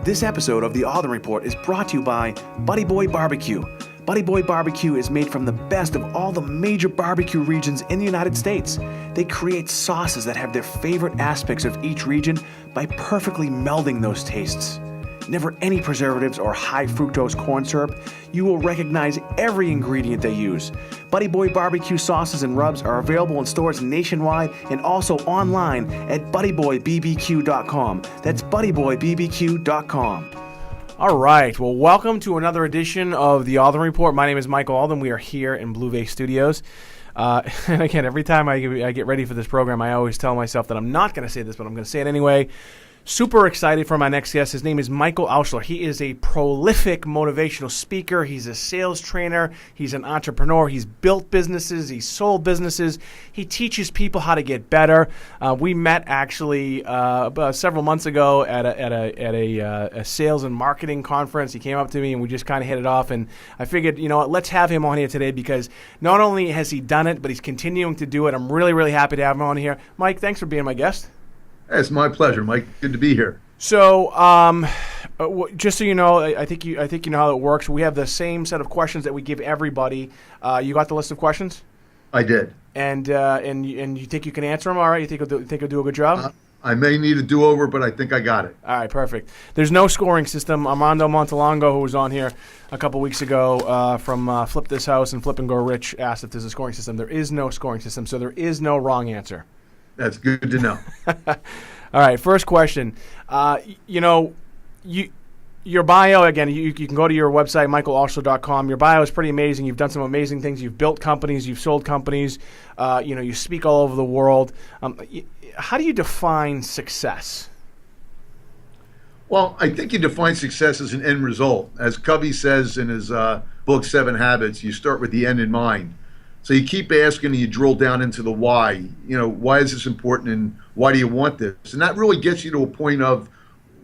This episode of the Alden Report is brought to you by Buddy Boy Barbecue. Buddy Boy Barbecue is made from the best of all the major barbecue regions in the United States. They create sauces that have their favorite aspects of each region by perfectly melding those tastes. Never any preservatives or high fructose corn syrup. You will recognize every ingredient they use. Buddy Boy Barbecue sauces and rubs are available in stores nationwide and also online at buddyboybbq.com. That's buddyboybbq.com. All right. Well, welcome to another edition of the Alden Report. My name is Michael Alden. We are here in Blue Bay Studios. And again, every time I get ready for this program, I always tell myself that I'm not going to say this, but I'm going to say it anyway. Super excited for my next guest. His name is Michael Altshuler. He is a prolific motivational speaker. He's a sales trainer. He's an entrepreneur. He's built businesses. He's sold businesses. He teaches people how to get better. We met actually several months ago at a sales and marketing conference. He came up to me and we just kind of hit it off. And I figured, you know what, let's have him on here today because not only has he done it, but he's continuing to do it. I'm really, really happy to have him on here. Mike, thanks for being my guest. It's my pleasure, Mike. Good to be here. So, just so you know, I think you know how it works. We have the same set of questions that we give everybody. You got the list of questions? I did. And you think you can answer them? All right. You think you'll do a good job? I may need a do-over, but I think I got it. All right, perfect. There's no scoring system. Armando Montalongo, who was on here a couple weeks ago from Flip This House and Flip and Go Rich, asked if there's a scoring system. There is no scoring system, so there is no wrong answer. That's good to know. All right, first question. Your bio, again, you can go to your website, michaelaltshuler.com. Your bio is pretty amazing. You've done some amazing things. You've built companies. You've sold companies. You speak all over the world. How do you define success? Well, I think you define success as an end result. As Covey says in his book, 7 Habits, you start with the end in mind. So you keep asking and you drill down into the why. Why is this important and why do you want this? And that really gets you to a point of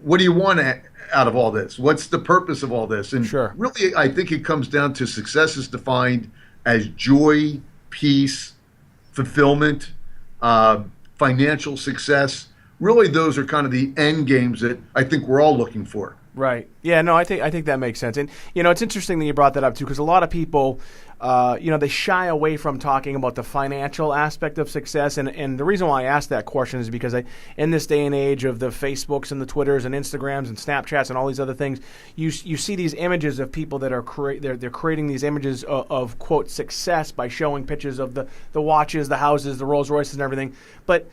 what do you want out of all this? What's the purpose of all this? And sure. Really, I think it comes down to success is defined as joy, peace, fulfillment, financial success. Really, those are kind of the end games that I think we're all looking for. Right. Yeah, no, I think that makes sense. And, it's interesting that you brought that up, too, because a lot of people, they shy away from talking about the financial aspect of success. And the reason why I asked that question is because in this day and age of the Facebooks and the Twitters and Instagrams and Snapchats and all these other things, you see these images of people that are they're creating these images of, quote, success by showing pictures of the watches, the houses, the Rolls Royces and everything. But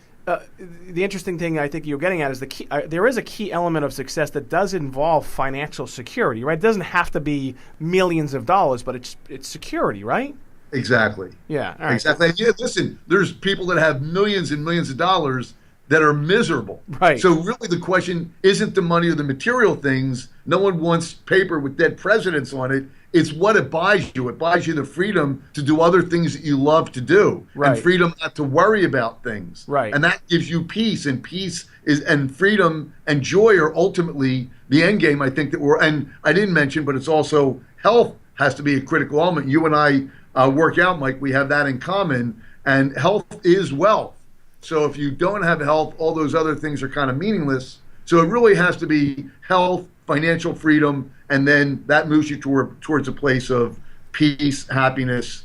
the interesting thing I think you're getting at is the key. There is a key element of success that does involve financial security, right? It doesn't have to be millions of dollars, but it's security, right? Exactly. Yeah. All right. Exactly. And listen, there's people that have millions and millions of dollars that are miserable. Right. So really the question isn't the money or the material things. No one wants paper with dead presidents on it. It's what it buys you. It buys you the freedom to do other things that you love to do. Right. And freedom not to worry about things. Right. And that gives you peace. And and freedom and joy are ultimately the end game, I think, and I didn't mention, but it's also health has to be a critical element. You and I work out, Mike. We have that in common. And health is wealth. So if you don't have health, all those other things are kind of meaningless. So it really has to be health, financial freedom, and then that moves you towards a place of peace, happiness,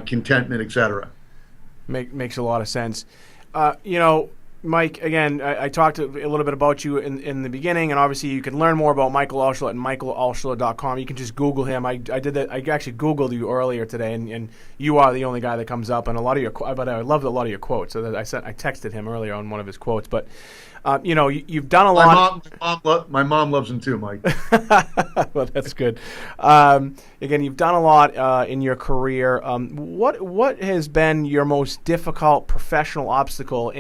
contentment, etc. Makes a lot of sense. Mike, again, I talked a little bit about you in the beginning, and obviously you can learn more about Michael Altshuler at michaelaltshuler.com. You can just Google him. I did that. I actually Googled you earlier today, and you are the only guy that comes up. And but I loved a lot of your quotes. So that I texted him earlier on one of his quotes. But you've done a lot. My mom loves him too, Mike. Well, that's good. Again, you've done a lot in your career. What has been your most difficult professional obstacle?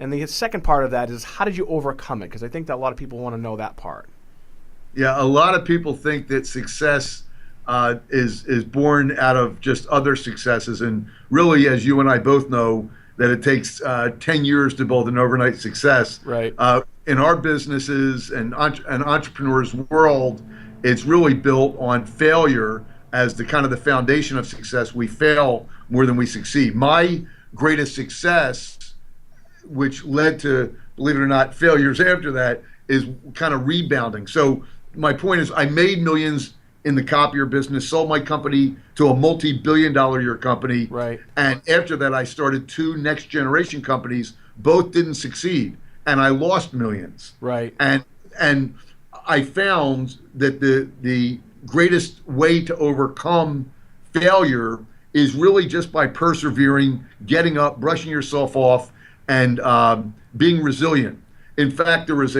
And the second part of that is, how did you overcome it? Because I think that a lot of people want to know that part. Yeah, a lot of people think that success is born out of just other successes. And really, as you and I both know, that it takes 10 years to build an overnight success. Right. In our businesses and an entrepreneur's world, it's really built on failure as the kind of the foundation of success. We fail more than we succeed. My greatest success, which led to, believe it or not, failures after that, is kind of rebounding. So my point is, I made millions in the copier business, sold my company to a multi-billion-dollar year company. Right. And after that, I started 2 next generation companies. Both didn't succeed, and I lost millions. Right. And I found that the greatest way to overcome failure is really just by persevering, getting up, brushing yourself off, and being resilient. In fact, there was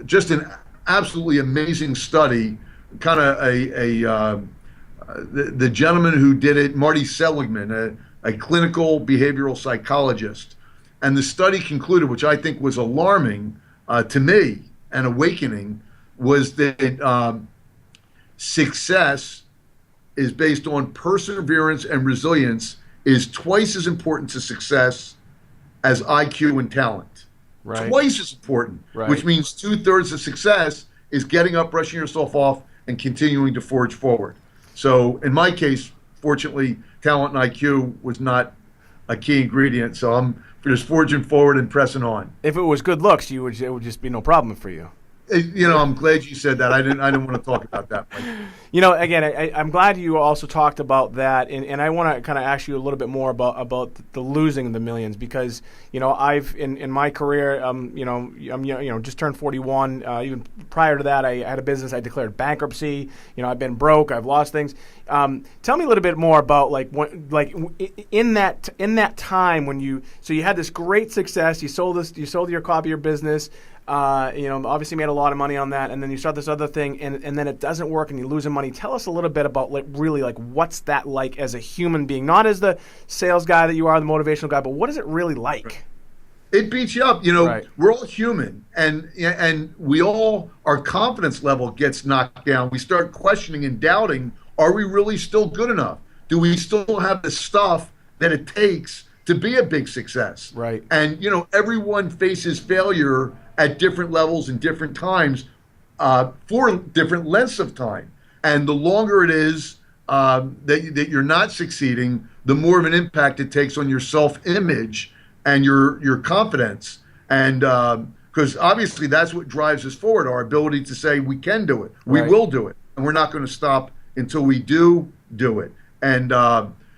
just an absolutely amazing study, kind of the gentleman who did it, Marty Seligman, a clinical behavioral psychologist. And the study concluded, which I think was alarming to me and awakening, was that success is based on perseverance and resilience is twice as important to success as IQ and talent. Right. Twice as important, Right. which means 2/3 of success is getting up, brushing yourself off, and continuing to forge forward. So in my case, fortunately, talent and IQ was not a key ingredient. So I'm just forging forward and pressing on. If it was good looks, it would just be no problem for you. I'm glad you said that. I didn't want to talk about that, Mike. Again, I'm glad you also talked about that, and I want to kind of ask you a little bit more about the losing the millions, because I've in my career, I'm just turned 41. Even prior to that, I had a business. I declared bankruptcy. I've been broke. I've lost things. Tell me a little bit more about in that time when you had this great success. You sold your copier business. Obviously made a lot of money on that, and then you start this other thing, and then it doesn't work, and you're losing money. Tell us a little bit about really what's that like as a human being, not as the sales guy that you are, the motivational guy, but what is it really like? It beats you up. Right. We're all human, and our confidence level gets knocked down. We start questioning and doubting, are we really still good enough? Do we still have the stuff that it takes to be a big success? Right. And, everyone faces failure at different levels and different times for different lengths of time. And the longer it is that you're not succeeding, the more of an impact it takes on your self-image and your confidence. And because obviously that's what drives us forward, our ability to say we can do it, we will do it, and we're not going to stop until we do it. And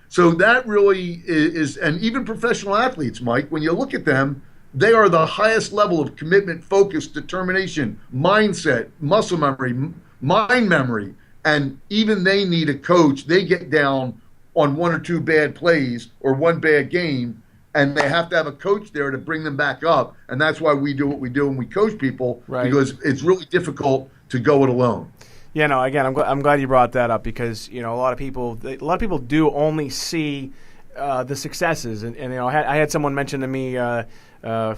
so that really is, and even professional athletes, Mike, when you look at them, they are the highest level of commitment, focus, determination, mindset, muscle memory, mind memory. And even they need a coach. They get down on 1 or 2 bad plays or 1 bad game, and they have to have a coach there to bring them back up. And that's why we do what we do and we coach people, right, because it's really difficult to go it alone. Yeah, no, again, I'm glad you brought that up, because a lot of people do only see the successes, and I had someone mention to me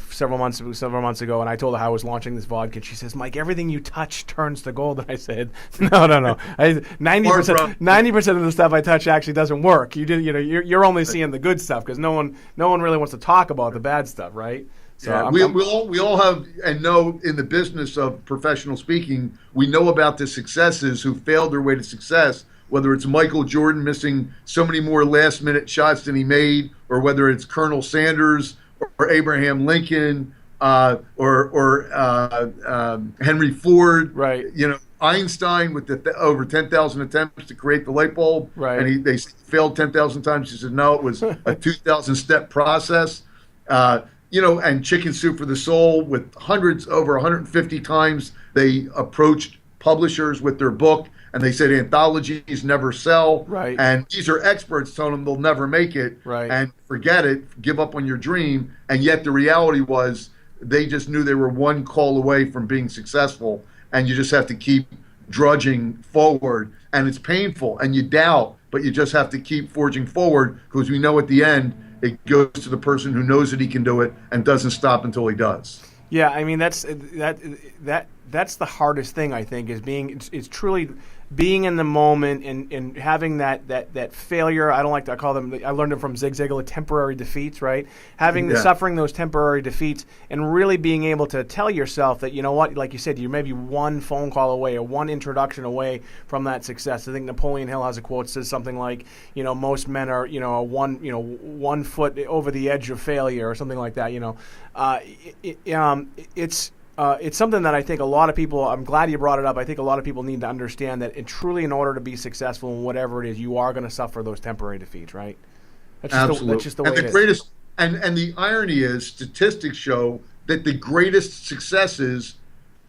several months ago, and I told her how I was launching this vodka, and she says, "Mike, everything you touch turns to gold." And I said, "No. 90% of the stuff I touch actually doesn't work. You're only seeing the good stuff, because no one really wants to talk about the bad stuff, right?" So yeah, we all have and know in the business of professional speaking, we know about the successes who failed their way to success, whether it's Michael Jordan missing so many more last-minute shots than he made, or whether it's Colonel Sanders or Abraham Lincoln or Henry Ford. Right. Einstein with over 10,000 attempts to create the light bulb. Right. And they failed 10,000 times. He said, no, it was a 2,000-step process. And Chicken Soup for the Soul, with over 150 times they approached publishers with their book, and they said anthologies never sell. Right. And these are experts telling them they'll never make it. Right. And forget it, give up on your dream. And yet the reality was they just knew they were one call away from being successful. And you just have to keep drudging forward. And it's painful, and you doubt, but you just have to keep forging forward, because we know at the end it goes to the person who knows that he can do it and doesn't stop until he does. Yeah, I mean that's the hardest thing, I think, is it's truly being in the moment and having that failure. I don't like to, I call them, I learned it from Zig Ziglar, temporary defeats, right? Suffering those temporary defeats, and really being able to tell yourself that, you know what, like you said, you're maybe one phone call away or one introduction away from that success. I think Napoleon Hill has a quote that says something like, most men are, 1 foot over the edge of failure, or something like that. it's something that I think a lot of people, I'm glad you brought it up. I think a lot of people need to understand that truly in order to be successful in whatever it is, you are going to suffer those temporary defeats, right? Absolutely. That's just the way and the it is. greatest, and the irony is, statistics show that the greatest successes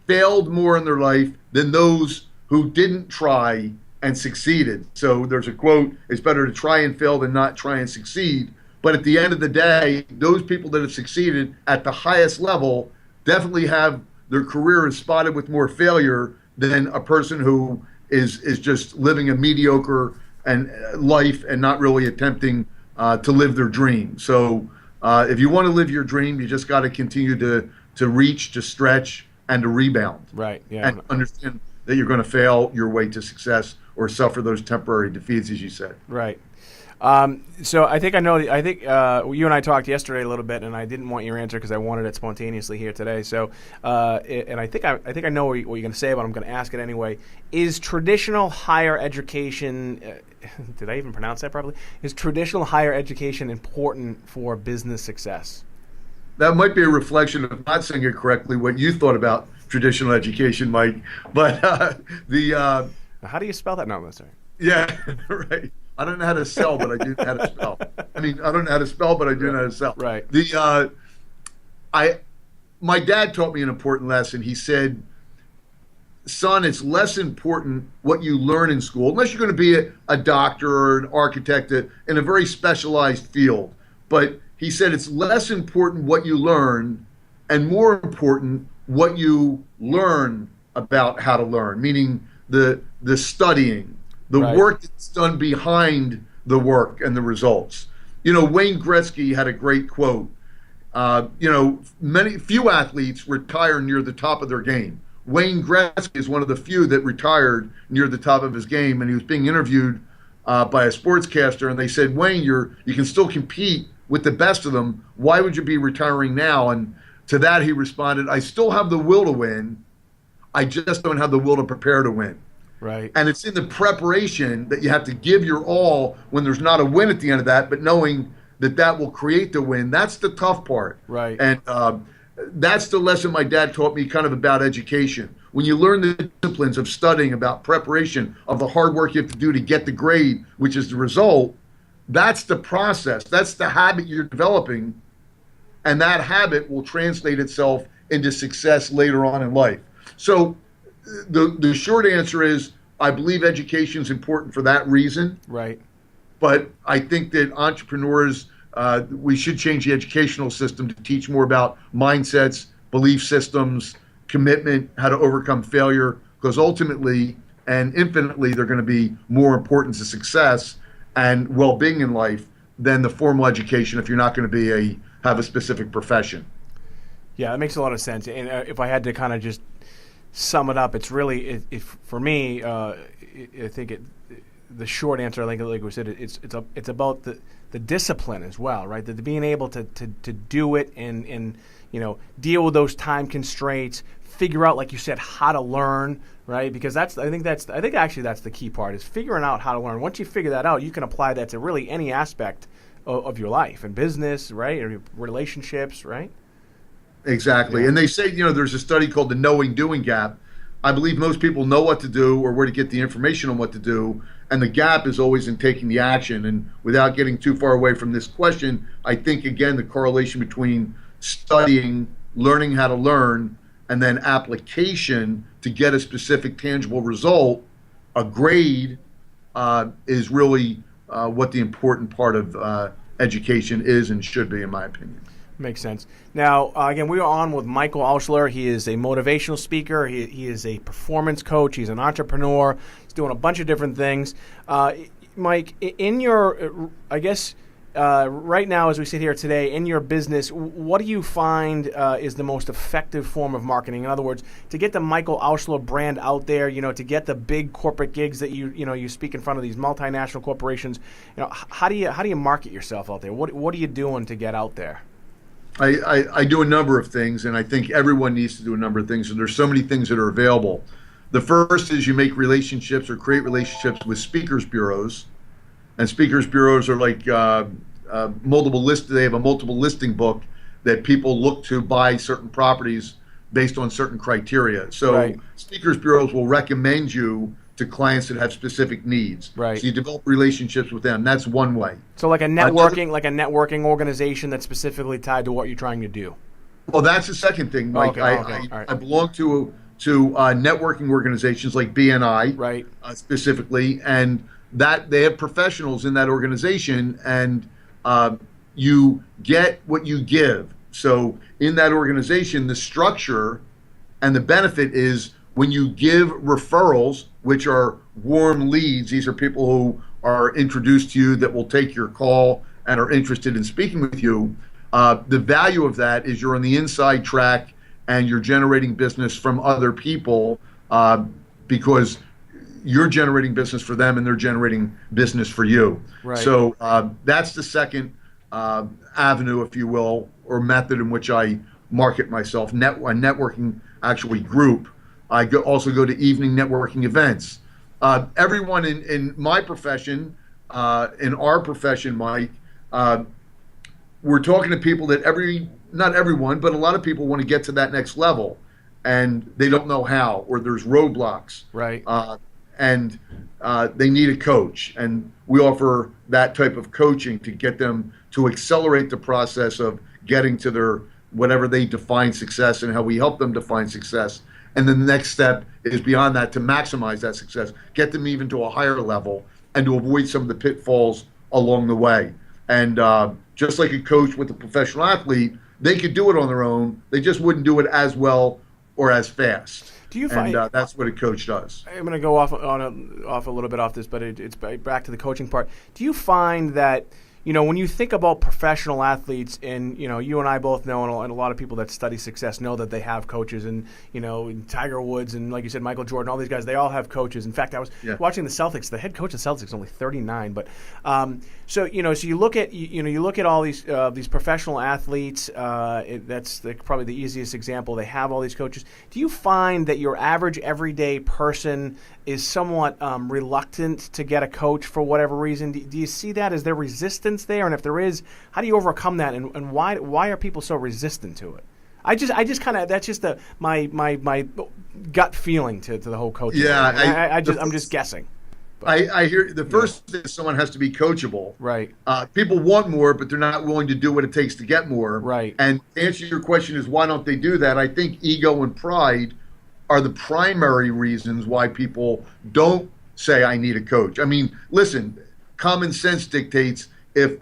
failed more in their life than those who didn't try and succeeded. So there's a quote: "It's better to try and fail than not try and succeed." But at the end of the day, those people that have succeeded at the highest level definitely have their career is spotted with more failure than a person who is just living a mediocre and life and not really attempting to live their dream. So if you want to live your dream, you just got to continue to reach, to stretch, and to rebound. Right. Yeah. And understand that you're going to fail your way to success or suffer those temporary defeats, as you said. Right. So I think you and I talked yesterday a little bit, and I didn't want your answer because I wanted it spontaneously here today. So, and I think I know what you're going to say, but I'm going to ask it anyway. Is traditional higher education? Did I even pronounce that properly? Is traditional higher education important for business success? That might be a reflection of not saying it correctly, what you thought about traditional education, Mike. But how do you spell that? No, I'm sorry. Yeah, right. I don't know how to sell, but I do know how to spell. I mean, I don't know how to spell, but I do know how to sell. Right. My dad taught me an important lesson. He said, "Son, it's less important what you learn in school, unless you're going to be a doctor or an architect in a very specialized field. But," he said, "it's less important what you learn and more important what you learn about how to learn," meaning the studying, the right. work that's done behind the work and the results. Wayne Gretzky had a great quote. Few athletes retire near the top of their game. Wayne Gretzky is one of the few that retired near the top of his game, and he was being interviewed by a sportscaster, and they said, "Wayne, you can still compete with the best of them. Why would you be retiring now?" And to that he responded, "I still have the will to win. I just don't have the will to prepare to win." Right. And it's in the preparation that you have to give your all when there's not a win at the end of that, but knowing that will create the win. That's the tough part. Right. And that's the lesson my dad taught me kind of about education. When you learn the disciplines of studying, about preparation, of the hard work you have to do to get the grade, which is the result, that's the process. That's the habit you're developing. And that habit will translate itself into success later on in life. So the short answer is, I believe education is important for that reason. Right. But I think that entrepreneurs, we should change the educational system to teach more about mindsets, belief systems, commitment, how to overcome failure, because ultimately and infinitely they're going to be more important to success and well-being in life than the formal education if you're not going to have a specific profession. Yeah, that makes a lot of sense. And if I had to kind of just sum it up, it's really, for me, I think the short answer, like we said, it's about the discipline as well, right? The being able to do it and deal with those time constraints, figure out, like you said, how to learn, right? Because I think actually that's the key part, is figuring out how to learn. Once you figure that out, you can apply that to really any aspect of your life and business, right? Or relationships, right? Exactly. Yeah. And they say, there's a study called the knowing-doing gap. I believe most people know what to do or where to get the information on what to do, and the gap is always in taking the action. And without getting too far away from this question, I think, again, the correlation between studying, learning how to learn, and then application to get a specific tangible result, a grade, is really what the important part of education is and should be, in my opinion. Makes sense. Now, again, we are on with Michael Altshuler. He is a motivational speaker. He is a performance coach. He's an entrepreneur. He's doing a bunch of different things. Mike, in your, right now as we sit here today, in your business, what do you find is the most effective form of marketing? In other words, to get the Michael Altshuler brand out there, to get the big corporate gigs that you speak in front of these multinational corporations, how do you market yourself out there? What are you doing to get out there? I do a number of things, and I think everyone needs to do a number of things, and there's so many things that are available. The first is you make relationships or create relationships with speakers bureaus, and speakers bureaus are like multiple list. They have a multiple listing book that people look to buy certain properties based on certain criteria. So Right. speakers bureaus will recommend you to clients that have specific needs. Right. So you develop relationships with them. That's one way. So like a networking organization that's specifically tied to what you're trying to do. Well, that's the second thing, Mike. Okay, all right. I belong to networking organizations like BNI, Right. Specifically, and that they have professionals in that organization, and you get what you give. So in that organization, the structure and the benefit is when you give referrals, which are warm leads. These are people who are introduced to you that will take your call and are interested in speaking with you. The value of that is you're on the inside track and you're generating business from other people because you're generating business for them and they're generating business for you. Right. So that's the second avenue, if you will, or method in which I market myself. A networking actually group. I also go to evening networking events. Everyone in my profession, in our profession, Mike, we're talking to people that not everyone, but a lot of people want to get to that next level, and they don't know how, or there's roadblocks. Right. And they need a coach, and we offer that type of coaching to get them to accelerate the process of getting to their whatever they define success and how we help them define success. And then the next step is beyond that to maximize that success, get them even to a higher level and to avoid some of the pitfalls along the way. And just like a coach with a professional athlete, they could do it on their own. They just wouldn't do it as well or as fast. Do you find that's what a coach does? I'm going to go off a little bit off this, but it's back to the coaching part. Do you find that, when you think about professional athletes, and you and I both know, and a lot of people that study success know that they have coaches, and Tiger Woods and, like you said, Michael Jordan, all these guys, they all have coaches. In fact, I was watching the Celtics. The head coach of the Celtics is only 39, but so you look at all these professional athletes. That's probably the easiest example. They have all these coaches. Do you find that your average everyday person is somewhat reluctant to get a coach for whatever reason? Do you see that? Is there resistance there? And if there is, how do you overcome that? And why are people so resistant to it? I just kind of, that's just my gut feeling to the whole coaching. Yeah, I'm just guessing. I hear the first is someone has to be coachable. Right. People want more, but they're not willing to do what it takes to get more. Right. And to answer your question is why don't they do that? I think ego and pride are the primary reasons why people don't say, I need a coach. I mean, listen, common sense dictates if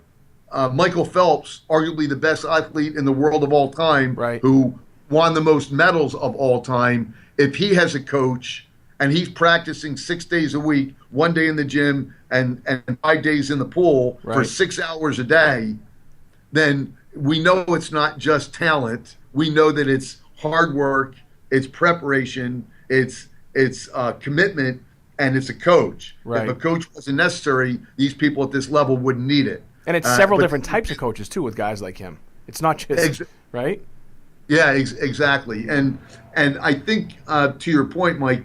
Michael Phelps, arguably the best athlete in the world of all time, right, who won the most medals of all time, if he has a coach and he's practicing 6 days a week, 1 day in the gym and 5 days in the pool for 6 hours a day, then we know it's not just talent. We know that it's hard work, it's preparation, it's commitment, and it's a coach. Right. If a coach wasn't necessary, these people at this level wouldn't need it. And it's several different types of coaches too with guys like him. It's not just right. Yeah, exactly. And I think to your point, Mike,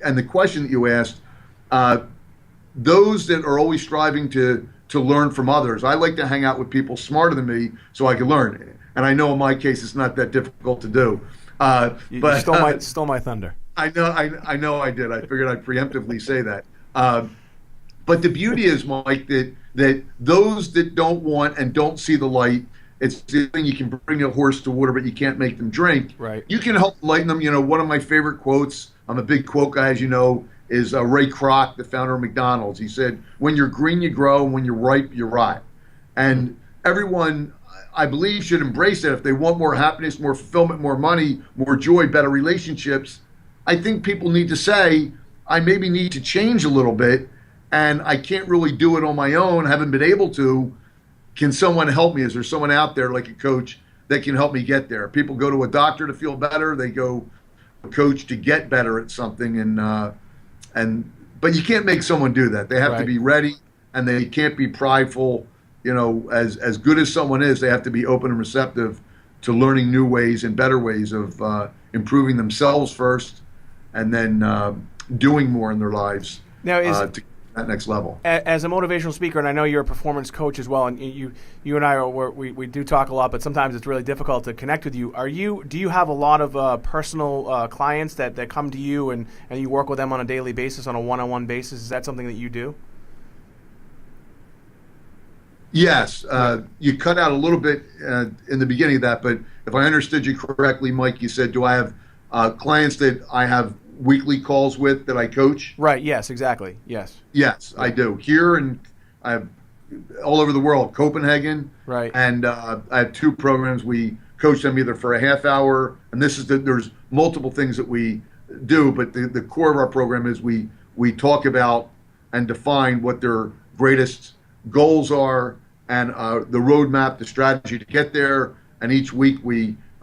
and the question that you asked, those that are always striving to learn from others, I like to hang out with people smarter than me so I can learn. And I know in my case it's not that difficult to do. You but stole my thunder. I know I did. I figured I'd preemptively say that. But the beauty is, Mike, that those that don't want and don't see the light, it's the thing, you can bring a horse to water, but you can't make them drink. Right. You can help lighten them. One of my favorite quotes, I'm a big quote guy, as you know, is Ray Kroc, the founder of McDonald's. He said, when you're green, you grow, and when you're ripe, you rot. And everyone, I believe, should embrace that. If they want more happiness, more fulfillment, more money, more joy, better relationships, I think people need to say, I maybe need to change a little bit, and I can't really do it on my own, haven't been able to. Can someone help me? Is there someone out there like a coach that can help me get there? People go to a doctor to feel better. They go to a coach to get better at something, but you can't make someone do that. They have to be ready, and they can't be prideful. As good as someone is, they have to be open and receptive to learning new ways and better ways of improving themselves first, and then doing more in their lives. Now, that next level. As a motivational speaker, and I know you're a performance coach as well, and you and I we do talk a lot, but sometimes it's really difficult to connect with you. Do you have a lot of personal clients that come to you and you work with them on a daily basis, on a one-on-one basis? Is that something that you do? Yes, you cut out a little bit in the beginning of that, but if I understood you correctly, Mike, you said, do I have clients that I have weekly calls with that I coach? Right, yes, exactly, yes. Yes, I do. Here and I have all over the world, Copenhagen, right, and I have 2 programs. We coach them either for a half hour, and there's multiple things that we do, but the core of our program is we talk about and define what their greatest goals are and the roadmap, the strategy to get there. And each week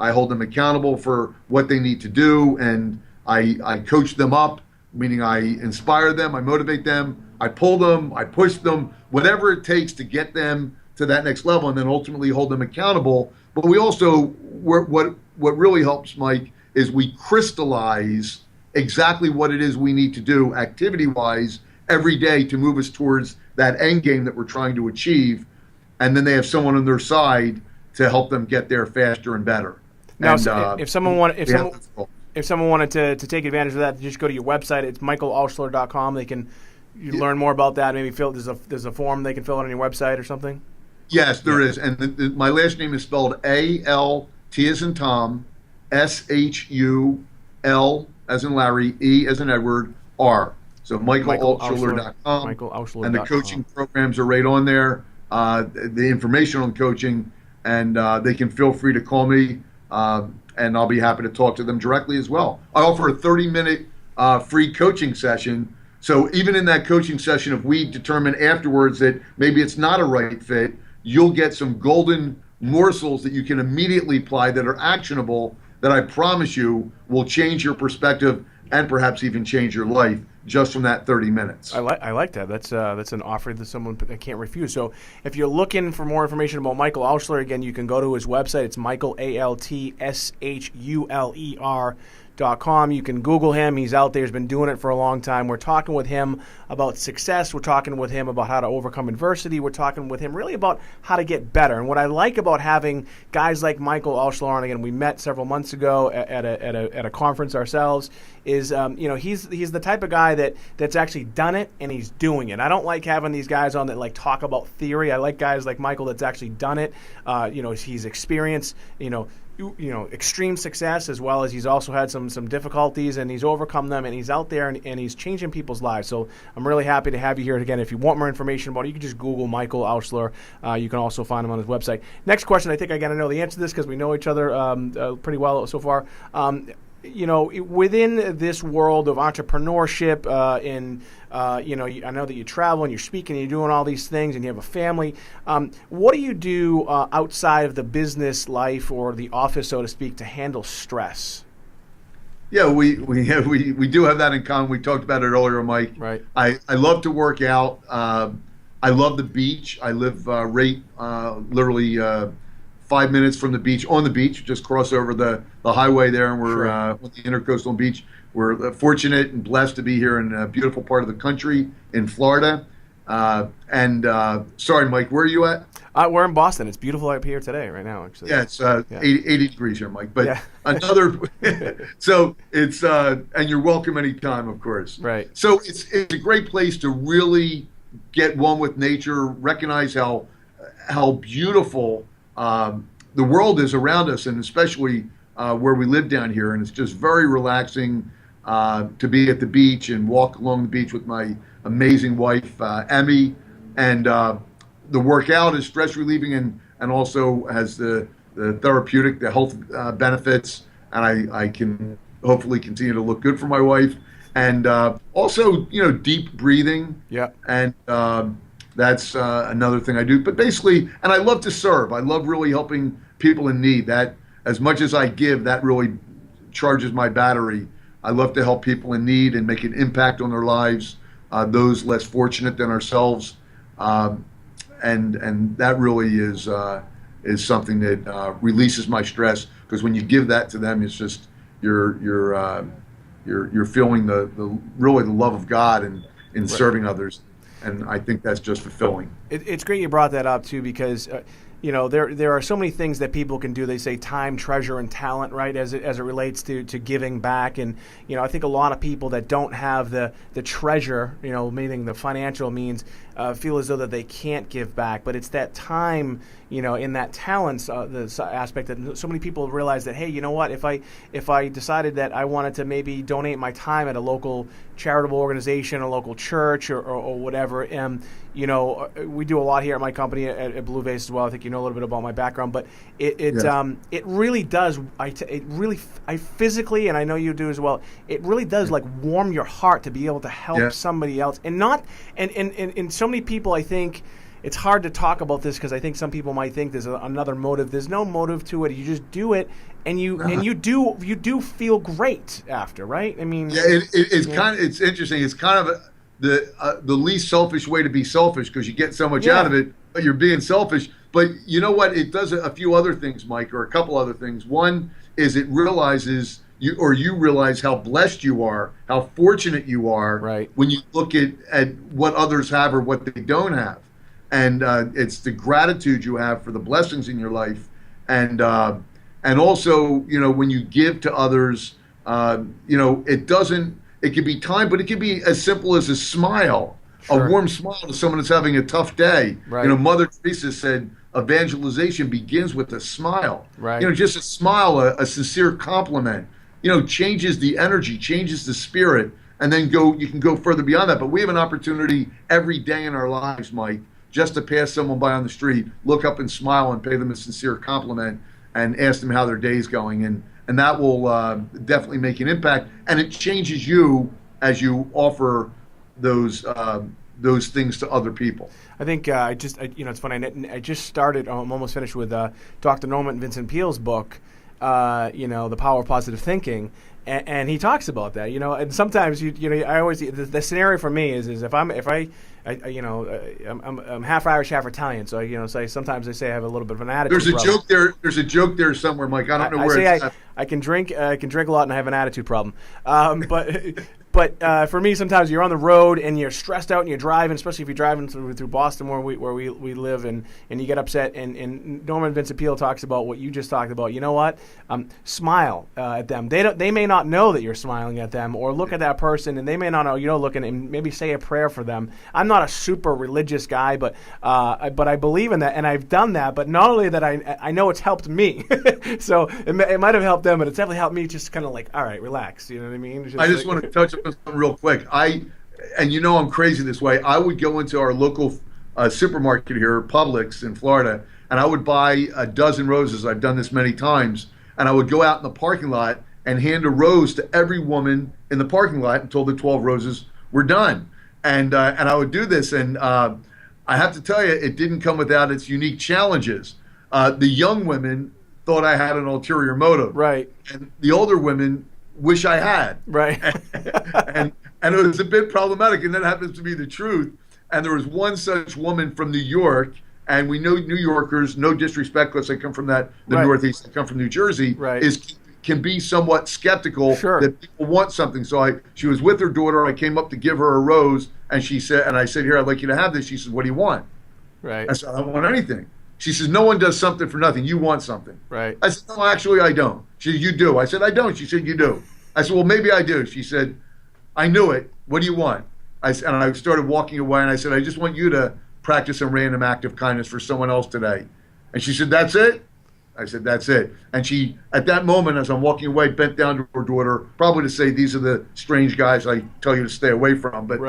I hold them accountable for what they need to do, and I coach them up, meaning I inspire them, I motivate them, I pull them, I push them, whatever it takes to get them to that next level, and then ultimately hold them accountable. But we also, what really helps, Mike, is we crystallize exactly what it is we need to do activity-wise every day to move us towards that end game that we're trying to achieve, and then they have someone on their side to help them get there faster and better. Now, and, if someone wanted to take advantage of that, just go to your website. It's michaelaltshuler.com. They can learn more about that. Maybe there's a form they can fill out on your website or something. Yes, there is, and my last name is spelled A-L-T as in Tom, S-H-U-L as in Larry, E as in Edward, R. So michaelaltshuler.com, michaelaltshuler.com. And the coaching programs are right on there. The information on coaching, and they can feel free to call me, and I'll be happy to talk to them directly as well. I offer a 30-minute free coaching session. So even in that coaching session, if we determine afterwards that maybe it's not a right fit, you'll get some golden morsels that you can immediately apply that are actionable, that I promise you will change your perspective and perhaps even change your life just from that 30 minutes. I like that. That's an offer that someone can't refuse. So if you're looking for more information about Michael Altshuler, again, you can go to his website. It's michaelaltshuler.com. You can Google him. He's out there. He's been doing it for a long time. We're talking with him about success. We're talking with him about how to overcome adversity. We're talking with him really about how to get better. And what I like about having guys like Michael Altshuler, and again, we met several months ago at a conference ourselves, is he's the type of guy that's actually done it and he's doing it. I don't like having these guys on that like talk about theory. I like guys like Michael that's actually done it. He's experienced extreme success, as well as he's also had some difficulties, and he's overcome them, and he's out there and he's changing people's lives. So I'm really happy to have you here again. If you want more information about it, you can just Google Michael Altshuler. You can also find him on his website. Next question, I think I got to know the answer to this because we know each other pretty well so far. Within this world of entrepreneurship, I know that you travel and you're speaking and you're doing all these things and you have a family. What do you do outside of the business life or the office, so to speak, to handle stress? Yeah, we do have that in common. We talked about it earlier, Mike. Right. I love to work out. I love the beach. I live literally 5 minutes from the beach, on the beach. Just cross over the highway there, and we're on the Intercoastal Beach. We're fortunate and blessed to be here in a beautiful part of the country in Florida. Sorry, Mike, where are you at? We're in Boston. It's beautiful up here today, right now, actually. Yeah, it's 80 degrees here, Mike. But so it's, and you're welcome anytime, of course. Right. So it's a great place to really get one with nature, recognize how beautiful the world is around us, and especially where we live down here. And it's just very relaxing to be at the beach and walk along the beach with my amazing wife, Emmy. And the workout is stress relieving and also has the therapeutic, the health benefits. And I can hopefully continue to look good for my wife. And also, deep breathing. Yeah. And that's another thing I do. But basically, and I love to serve. I love really helping people in need. That, as much as I give, that really charges my battery. I love to help people in need and make an impact on their lives, those less fortunate than ourselves. And that really is something that releases my stress, because when you give that to them, it's just you're feeling the really the love of God in serving others. and I think that's just fulfilling. It's great you brought that up too, because there are so many things that people can do. They say time, treasure, and talent, right? As it relates to giving back, and I think a lot of people that don't have the treasure, meaning the financial means, feel as though that they can't give back. But it's that time, in that talents the aspect that so many people realize that, hey, you know what? If I decided that I wanted to maybe donate my time at a local charitable organization, a local church, or whatever, we do a lot here at my company at Blue Vase as well. I think you know a little bit about my background, but it really does. I physically, and I know you do as well. It really does like warm your heart to be able to help somebody else, and so many people, I think. It's hard to talk about this because I think some people might think there's another motive. There's no motive to it. You just do it, and you do feel great after, right? I mean, it's interesting. It's kind of the least selfish way to be selfish, because you get so much out of it, but you're being selfish. But you know what? It does a few other things, Mike, or a couple other things. One is it realizes you realize how blessed you are, how fortunate you are, right, when you look at what others have or what they don't have. And it's the gratitude you have for the blessings in your life, and also when you give to others, it could be time, but it could be as simple as a smile, a warm smile to someone that's having a tough day. Right. Mother Teresa said evangelization begins with a smile. Right. Just a smile, a sincere compliment, changes the energy, changes the spirit, and then you can go further beyond that. But we have an opportunity every day in our lives, Mike, just to pass someone by on the street, look up and smile and pay them a sincere compliment and ask them how their day's going. And that will definitely make an impact. And it changes you as you offer those things to other people. I think it's funny. I just started. I'm almost finished with Dr. Norman Vincent Peale's book, The Power of Positive Thinking. And he talks about that, and sometimes I always the scenario for me is if I'm half Irish, half Italian, so sometimes they say I have a little bit of an attitude. There's a joke there somewhere, Mike. I don't know where it's at. I can drink a lot and I have an attitude problem, but for me, sometimes you're on the road and you're stressed out and you're driving, especially if you're driving through Boston where we live, and you get upset. And Norman Vincent Peale talks about what you just talked about. You know what? Smile at them. They may not know that you're smiling at them, or look at that person and they may not know. Looking and maybe say a prayer for them. I'm not a super religious guy, but I believe in that and I've done that. But not only that, I know it's helped me. So it might have helped them, but it's definitely helped me. Just kind of like, all right, relax. You know what I mean? I just want to touch on something real quick. I'm crazy this way. I would go into our local supermarket here, Publix in Florida, and I would buy a dozen roses. I've done this many times, and I would go out in the parking lot and hand a rose to every woman in the parking lot until the 12 roses were done. And I would do this, and I have to tell you, it didn't come without its unique challenges. The young women thought I had an ulterior motive, right? And the older women wish I had, right? and it was a bit problematic, and that happens to be the truth. And there was one such woman from New York, and we know New Yorkers, no disrespect, because I come from the Northeast, I come from New Jersey, right, can be somewhat skeptical that people want something. So she was with her daughter. I came up to give her a rose, and I said, here, I'd like you to have this. She said, what do you want? Right. I said, I don't want anything. She says, no one does something for nothing. You want something. Right. I said, no, actually, I don't. She said, you do. I said, I don't. She said, you do. I said, well, maybe I do. She said, I knew it. What do you want? And I started walking away, and I said, I just want you to practice a random act of kindness for someone else today. And she said, that's it? I said, that's it. And she, at that moment, as I'm walking away, bent down to her daughter, probably to say, these are the strange guys I tell you to stay away from. But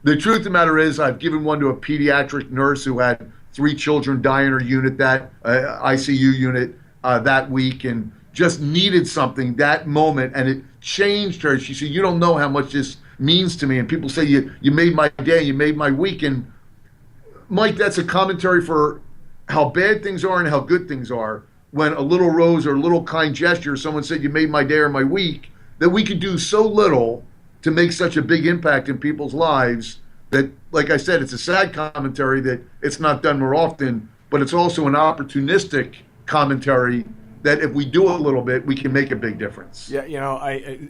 the truth of the matter is, I've given one to a pediatric nurse who had 3 children die in her unit, that ICU unit that week, and just needed something that moment, and it changed her. She said, you don't know how much this means to me. And people say, you made my day, you made my week. And Mike, that's a commentary for how bad things are and how good things are. When a little rose or a little kind gesture, someone said, you made my day or my week, that we could do so little to make such a big impact in people's lives that, like I said, it's a sad commentary that it's not done more often, but it's also an opportunistic commentary that if we do a little bit, we can make a big difference. Yeah,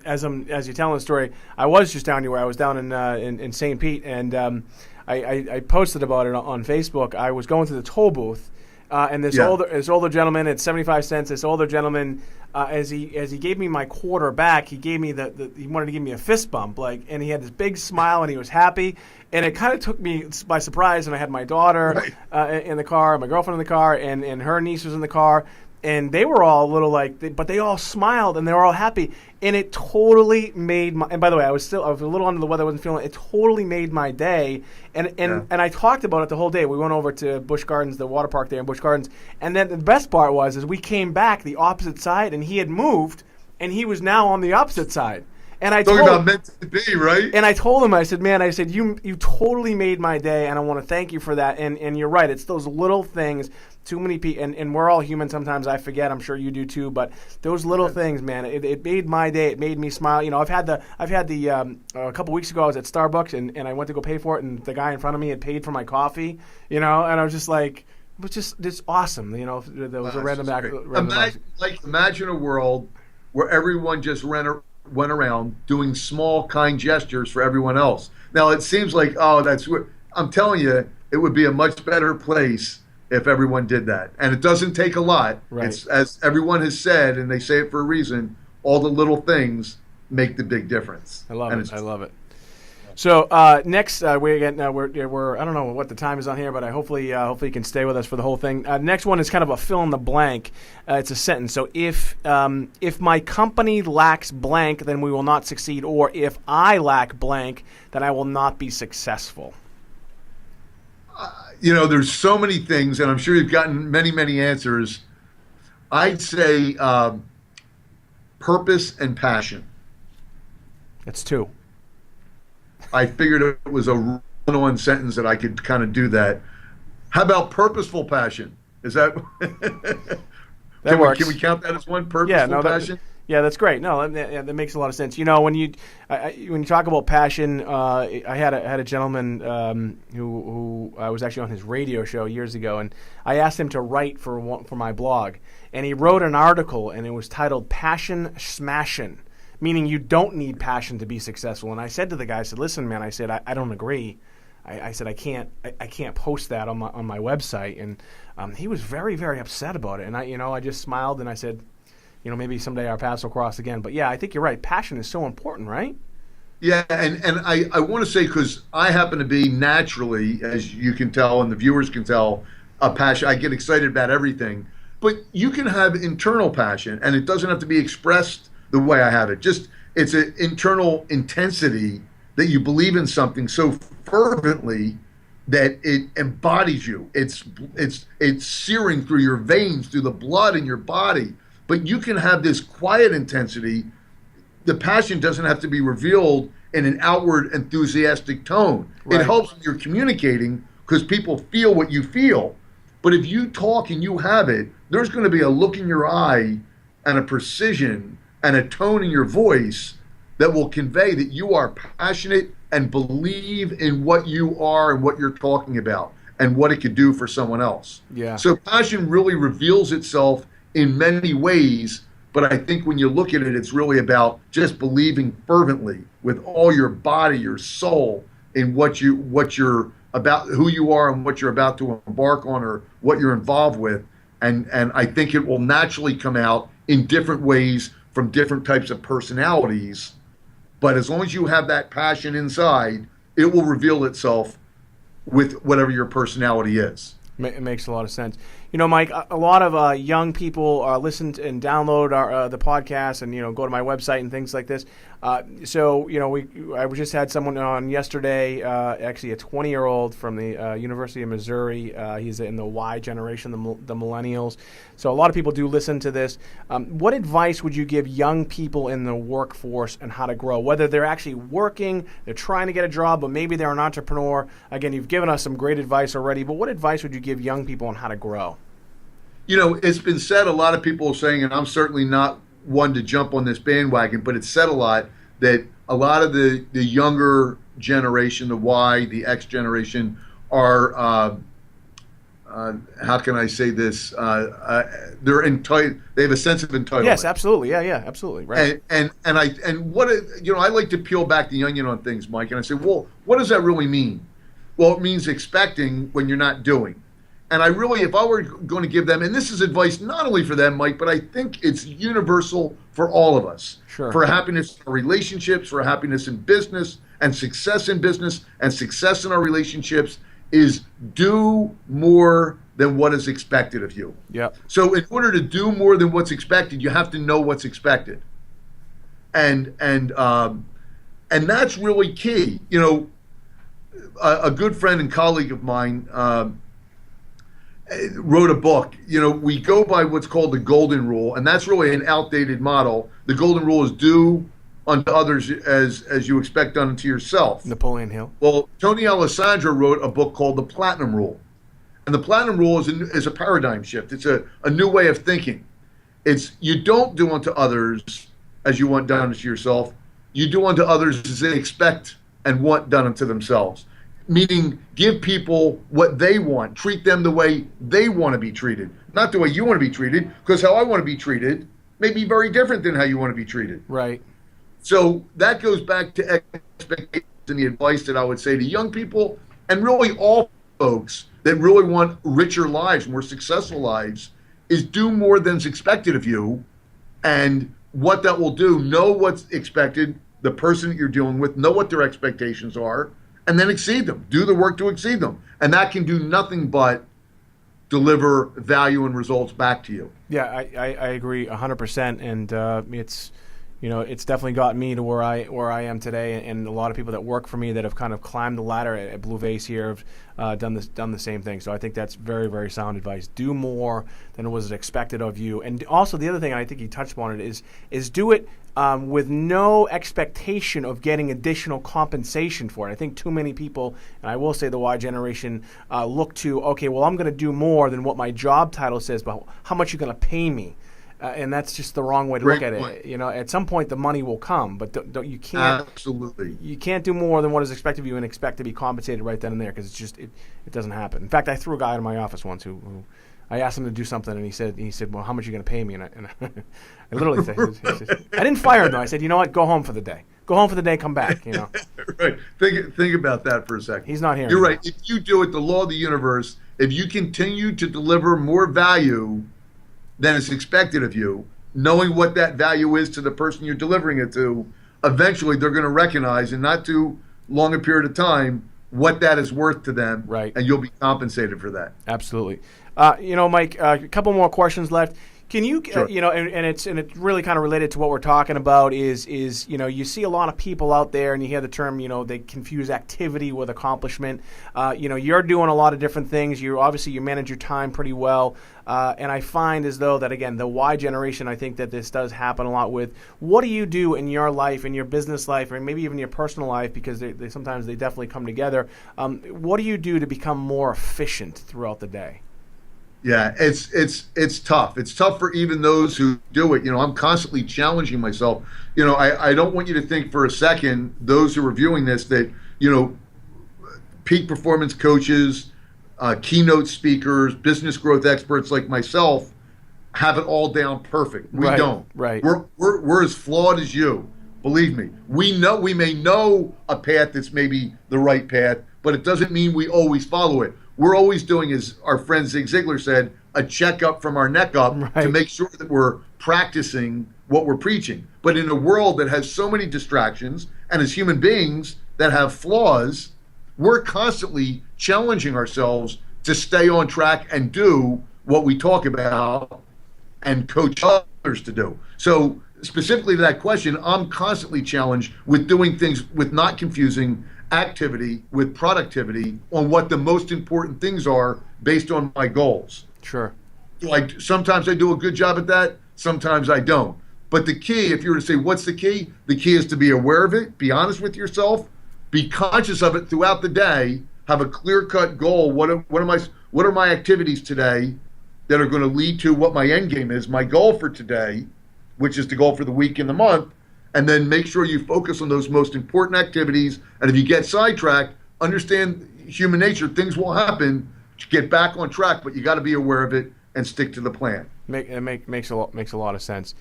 as you're telling the story, I was just down here where I was down in St. Pete, and I posted about it on Facebook. I was going to the toll booth, and this Yeah. older gentleman, it's 75 cents. This older gentleman, as he gave me my quarter back, he gave me he wanted to give me a fist bump, and he had this big smile and he was happy, and it kind of took me by surprise. And I had my daughter in the car, my girlfriend in the car, and her niece was in the car. And they were all a little but they all smiled and they were all happy, and it totally made my. And by the way, I was a little under the weather. I wasn't feeling it. It totally made my day, and I talked about it the whole day. We went over to Busch Gardens, the water park there in Busch Gardens, and then the best part is we came back the opposite side, and he had moved, and he was now on the opposite side. And I Talking about meant to be, right? And I told him, I said, man, you totally made my day, and I want to thank you for that. And you're right, it's those little things. Too many people, and we're all human. Sometimes I forget. I'm sure you do too. But those little things, man, it made my day. It made me smile. I've had the a couple weeks ago I was at Starbucks and I went to go pay for it, and the guy in front of me had paid for my coffee. And I was just like, it was just awesome. There was a random act. Imagine a world where everyone just went around doing small, kind gestures for everyone else. Now it seems like, that's weird. I'm telling you, it would be a much better place if everyone did that. And it doesn't take a lot. Right. It's, as everyone has said, and they say it for a reason, all the little things make the big difference. I love it. So next, we're I don't know what the time is on here, but hopefully you can stay with us for the whole thing. Next one is kind of a fill in the blank. It's a sentence. So if my company lacks blank, then we will not succeed. Or if I lack blank, then I will not be successful. There's so many things, and I'm sure you've gotten many, many answers. I'd say purpose and passion. That's two. I figured it was a run-on sentence that I could kind of do that. How about purposeful passion? Is that that works? Can we count that as one? Purposeful passion? Yeah, that's great. No, that makes a lot of sense. When you talk about passion, I had a gentleman who I was actually on his radio show years ago, and I asked him to write for my blog, and he wrote an article, and it was titled "Passion Smashin'," meaning you don't need passion to be successful. And I said to the guy, I said, "Listen, man," I said, "I don't agree." I said, I can't post that on my website, and he was very, very upset about it. And I just smiled and I said, maybe someday our paths will cross again. But yeah, I think you're right. Passion is so important, right? Yeah, and I want to say, because I happen to be naturally, as you can tell and the viewers can tell, a passion. I get excited about everything. But you can have internal passion, and it doesn't have to be expressed the way I have it. Just it's an internal intensity that you believe in something so fervently that it embodies you. It's searing through your veins, through the blood in your body. But you can have this quiet intensity. The passion doesn't have to be revealed in an outward enthusiastic tone. Right. It helps when you're communicating because people feel what you feel. But if you talk and you have it, there's going to be a look in your eye and a precision and a tone in your voice that will convey that you are passionate and believe in what you are and what you're talking about and what it could do for someone else. Yeah. So passion really reveals itself in many ways, but I think when you look at it, it's really about just believing fervently with all your body, your soul, in what you're about, who you are and what you're about to embark on or what you're involved with. And I think it will naturally come out in different ways from different types of personalities. But as long as you have that passion inside, it will reveal itself with whatever your personality is. It makes a lot of sense. Mike, a lot of young people listen to and download the podcast and, go to my website and things like this. I just had someone on yesterday, actually a 20-year-old from the University of Missouri. He's in the Y generation, the millennials. So a lot of people do listen to this. What advice would you give young people in the workforce and how to grow? Whether they're actually working, they're trying to get a job, but maybe they're an entrepreneur. Again, you've given us some great advice already, but what advice would you give young people on how to grow? It's been said, a lot of people are saying, and I'm certainly not one to jump on this bandwagon, but it's said a lot that a lot of the younger generation, the Y, the X generation, are, how can I say this? They're entitled. They have a sense of entitlement. Yes, absolutely. Yeah, absolutely. Right. And what I like to peel back the onion on things, Mike, and I say, well, what does that really mean? Well, it means expecting when you're not doing. And I really, if I were going to give them, and this is advice not only for them, Mike, but I think it's universal for all of us. Sure. For happiness in our relationships, for happiness in business, and success in business, and success in our relationships, is do more than what is expected of you. Yep. So in order to do more than what's expected, you have to know what's expected. And that's really key. You know, a good friend and colleague of mine wrote a book. You know, we go by what's called the golden rule, and that's really an outdated model. The golden rule is do unto others as you expect done unto yourself. Napoleon Hill. Well, Tony Alessandro wrote a book called The Platinum Rule. And the Platinum Rule is a paradigm shift. It's a new way of thinking. It's you don't do unto others as you want done unto yourself. You do unto others as they expect and want done unto themselves. Meaning, give people what they want. Treat them the way they want to be treated. Not the way you want to be treated, because how I want to be treated may be very different than how you want to be treated. Right. So that goes back to expectations and the advice that I would say to young people, and really all folks that really want richer lives, more successful lives, is do more than's expected of you. And what that will do, know what's expected, the person that you're dealing with, know what their expectations are, and then exceed them. Do the work to exceed them. And that can do nothing but deliver value and results back to you. Yeah, I agree 100%. And it's, you know, it's definitely gotten me to where I am today, and a lot of people that work for me that have kind of climbed the ladder at Blue Vase here have done the same thing. So I think that's very, very sound advice. Do more than was expected of you, and also the other thing, and I think you touched on it, is do it with no expectation of getting additional compensation for it. I think too many people, and I will say the Y generation, look to, okay, well, I'm going to do more than what my job title says, but how much are you going to pay me? And that's just the wrong way to look at it. You know, at some point the money will come, but you can't. Absolutely. You can't do more than what is expected of you and expect to be compensated right then and there, because it's just it doesn't happen. In fact, I threw a guy out of my office once who I asked him to do something, and he said, well, how much are you going to pay me? And I literally said, I didn't fire him though. I said, you know what, go home for the day. Go home for the day, come back. You know. Right. Think about that for a second. He's not here. You're right. If you do it, the law of the universe, if you continue to deliver more value than is expected of you, knowing what that value is to the person you're delivering it to, eventually they're going to recognize, in not too long a period of time, what that is worth to them, right? And you'll be compensated for that. Absolutely. You know, Mike, a couple more questions left. Can you, Sure. You know, and it's really kind of related to what we're talking about is you know, you see a lot of people out there, and you hear the term, you know, they confuse activity with accomplishment. You know, you're doing a lot of different things. You manage your time pretty well, and I find as though that, again, the Y generation, I think that this does happen a lot with. What do you do in your life, in your business life, or maybe even your personal life, because they sometimes they definitely come together. What do you do to become more efficient throughout the day? Yeah, it's tough. It's tough for even those who do it. You know, I'm constantly challenging myself. You know, I don't want you to think for a second, those who are viewing this, that, you know, peak performance coaches, keynote speakers, business growth experts like myself have it all down perfect. We don't. Right. We're as flawed as you. Believe me. We may know a path that's maybe the right path, but it doesn't mean we always follow it. We're always doing, as our friend Zig Ziglar said, a checkup from our neck up, right, to make sure that we're practicing what we're preaching. But in a world that has so many distractions, and as human beings that have flaws, we're constantly challenging ourselves to stay on track and do what we talk about and coach others to do. So specifically to that question, I'm constantly challenged with doing things, with not confusing activity with productivity on what the most important things are based on my goals. Sure. Sometimes I do a good job at that, sometimes I don't. But the key, if you were to say, what's the key? The key is to be aware of it, be honest with yourself, be conscious of it throughout the day, have a clear-cut goal. What are my activities today that are going to lead to what my end game is, my goal for today, which is the goal for the week and the month, and then make sure you focus on those most important activities. And if you get sidetracked, understand human nature, things will happen. Get back on track, but you got to be aware of it and stick to the plan. Makes a lot of sense.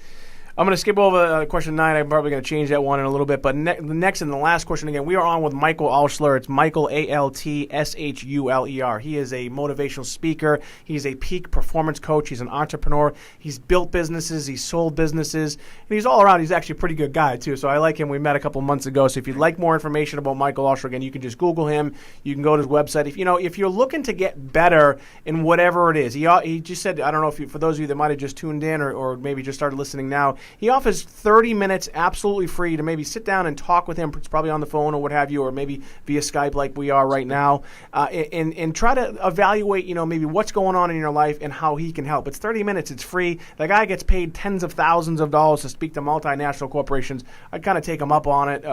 I'm going to skip over question 9. I'm probably going to change that one in a little bit. But the next and the last question, again, we are on with Michael Altshuler. It's Michael, Altshuler. He is a motivational speaker. He's a peak performance coach. He's an entrepreneur. He's built businesses. He's sold businesses. And he's all around. He's actually a pretty good guy, too. So I like him. We met a couple months ago. So if you'd like more information about Michael Altshuler, again, you can just Google him. You can go to his website. If you're looking to get better in whatever it is, he just said, I don't know if for those of you that might have just tuned in or maybe just started listening now, he offers 30 minutes absolutely free to maybe sit down and talk with him. It's probably on the phone or what have you, or maybe via Skype like we are right now, and try to evaluate, maybe what's going on in your life and how he can help. It's 30 minutes. It's free. The guy gets paid tens of thousands of dollars to speak to multinational corporations. I'd kind of take him up on it.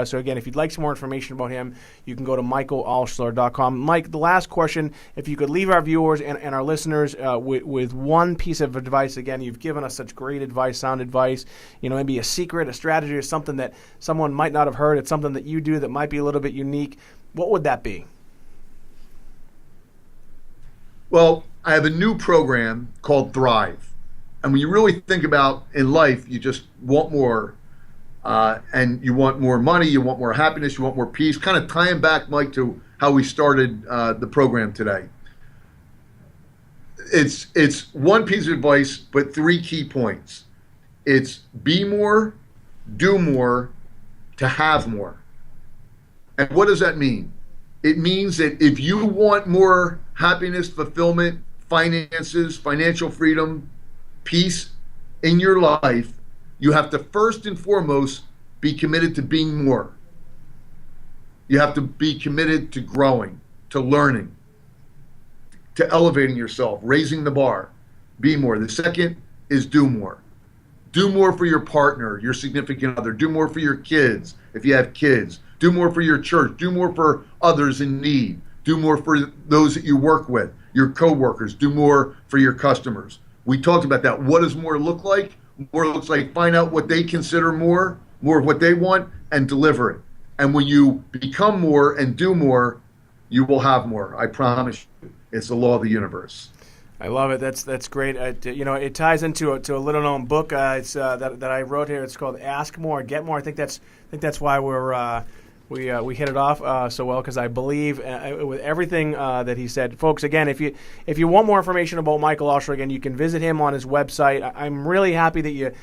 So again, if you'd like some more information about him, you can go to michaelaltshuler.com. Mike, the last question, if you could leave our viewers and our listeners with one piece of advice. Again, you've given us such great advice, sound advice, maybe a secret, a strategy, or something that someone might not have heard. It's something that you do that might be a little bit unique. What would that be? Well, I have a new program called Thrive. And when you really think about in life, you just want more. And you want more money, you want more happiness, you want more peace. Kind of tying back, Mike, to how we started the program today. It's one piece of advice, but 3 key points. It's be more, do more, to have more. And what does that mean? It means that if you want more happiness, fulfillment, finances, financial freedom, peace in your life, you have to first and foremost be committed to being more. You have to be committed to growing, to learning, to elevating yourself, raising the bar, be more. The second is do more. Do more for your partner, your significant other. Do more for your kids, if you have kids. Do more for your church. Do more for others in need. Do more for those that you work with, your coworkers. Do more for your customers. We talked about that. What does more look like? More looks like find out what they consider more of what they want, and deliver it. And when you become more and do more, you will have more. I promise you. It's the law of the universe. I love it. That's great. It ties into a little known book that I wrote here. It's called Ask More, Get More. I think that's why we hit it off so well, because I believe with everything that he said. Folks, again, if you want more information about Michael Altshuler, again, you can visit him on his website. I'm really happy that you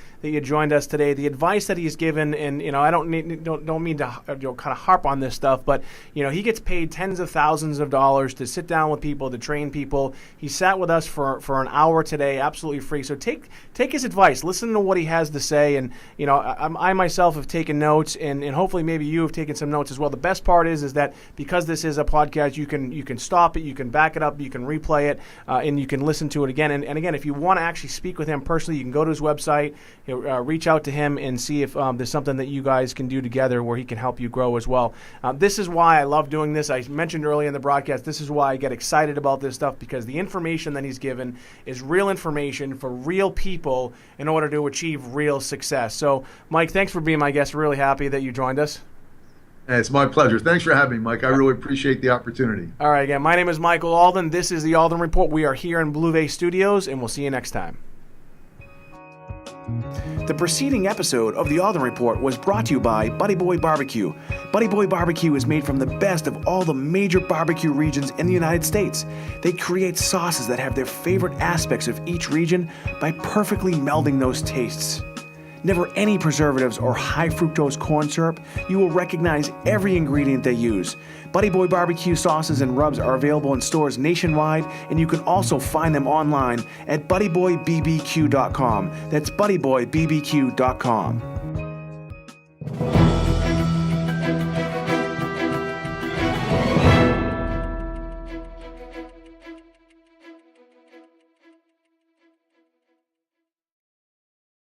joined us today. The advice that he's given, and I don't mean to kind of harp on this stuff, but he gets paid tens of thousands of dollars to sit down with people, to train people. He sat with us for an hour today, absolutely free. So take his advice, listen to what he has to say, and I myself have taken notes, and hopefully maybe you have taken some notes as well. The best part is that because this is a podcast, you can stop it, you can back it up, you can replay it, and you can listen to it again. And again, if you want to actually speak with him personally, you can go to his website, reach out to him, and see if there's something that you guys can do together where he can help you grow as well. This is why I love doing this. I mentioned earlier in the broadcast, this is why I get excited about this stuff, because the information that he's given is real information for real people in order to achieve real success. So, Mike, thanks for being my guest. Really happy that you joined us. It's my pleasure. Thanks for having me, Mike. I really appreciate the opportunity. All right, again, my name is Michael Alden. This is the Alden Report. We are here in Blue Bay Studios, and we'll see you next time. The preceding episode of the Alden Report was brought to you by Buddy Boy Barbecue. Buddy Boy Barbecue is made from the best of all the major barbecue regions in the United States. They create sauces that have their favorite aspects of each region by perfectly melding those tastes. Never any preservatives or high fructose corn syrup. You will recognize every ingredient they use. Buddy Boy Barbecue sauces and rubs are available in stores nationwide, and you can also find them online at buddyboybbq.com. That's buddyboybbq.com.